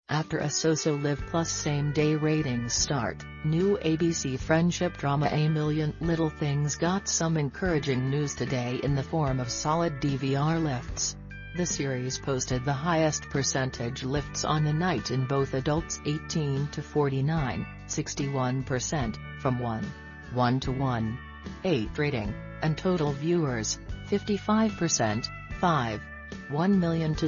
After a so-so Live+Same day ratings start, new ABC friendship drama A Million Little Things got some encouraging news today in the form of solid DVR lifts. The series posted the highest percentage lifts on the night in both adults 18 to 49, 61%, from 1 to 1.8 rating, and total viewers, 55%, 1 million to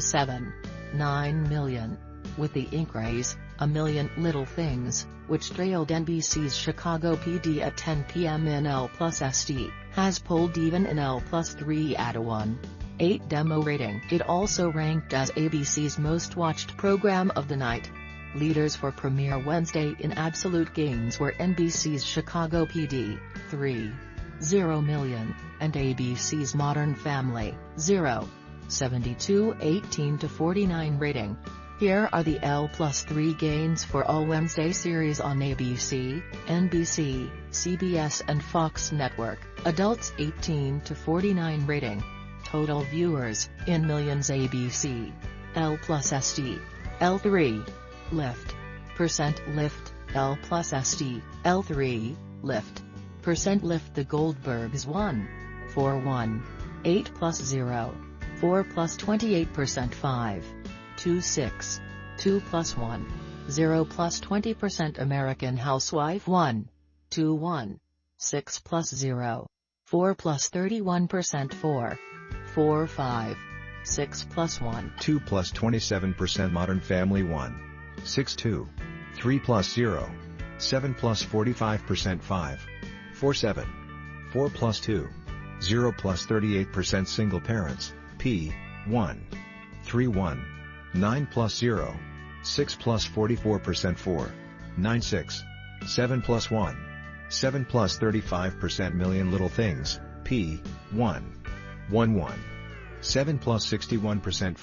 9 million. With the increase, A Million Little Things, which trailed NBC's Chicago PD at 10 p.m. in L+SD, has pulled even in L+3 at a 1.8 demo rating. It also ranked as ABC's most watched program of the night. Leaders for premiere Wednesday in absolute gains were NBC's Chicago PD, 3.0 million, and ABC's Modern Family, 0.72 18 to 49 rating. Here are the L+3 gains for all Wednesday series on ABC, NBC, CBS and Fox Network. Adults 18 to 49 rating. Total viewers, in millions ABC, L+SD, L3, lift. Percent lift, L+SD, L3, lift. Percent lift The Goldbergs 1.41, 8 plus 0, 4 plus 28% 5.26, 2 plus 1, 0 plus 20% American Housewife 1.21, 6 plus 0, 4 plus 31% 4.45, 6 plus 1, 2 plus 27% Modern Family 1.62, 3 plus 0, 7 plus 45% 5.47, 4 plus 2, 0 plus 38% Single Parents, P.1.31, 9 plus 0, 6 plus 44% 4.96, 7 plus 1, 7 plus 35% Million Little Things, P.1.11, 7 plus 61%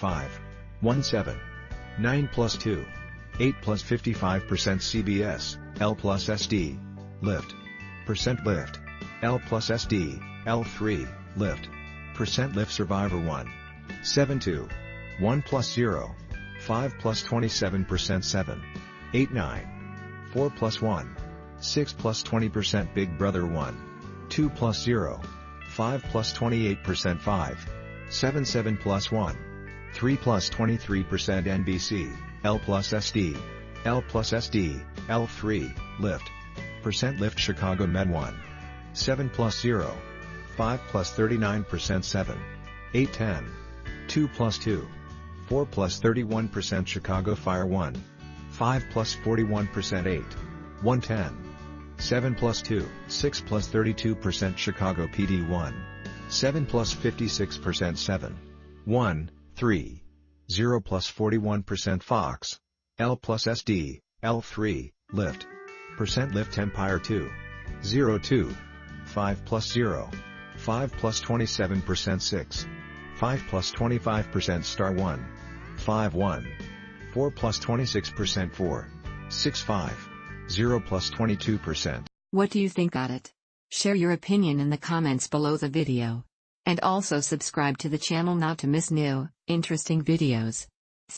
5.17, 9 plus 2, 8 plus 55% CBS, L+SD, lift. Percent lift, L+SD, L3, lift. Percent lift Survivor 1.72, 1 plus 0, 5 plus 27% 7.89, 4 plus 1, 6 plus 20% Big Brother 1.2 plus 0, 5 plus 28% 5.7 7 plus 1, 3 plus 23% NBC, L+SD, L+SD, L3, lift. Percent lift Chicago Med 1.7 plus 0, 5 plus 39% 7.8 10, 2 plus 2, 4 plus 31% Chicago Fire 1.5 plus 41% 8.1 10, 7 plus 2, 6 plus 32% Chicago PD 1.7 plus 56% 7.1 3, 0 plus 41% Fox, L+SD, L3, lift. Percent lift Empire 2.02, 5 plus 0, 5 plus 27% 6, 5 plus 25% Star 1.51, 4 plus 26% 4.65, 0 plus 22%. What do you think about it? Share your opinion in the comments below the video. And also subscribe to the channel now to miss new, interesting videos.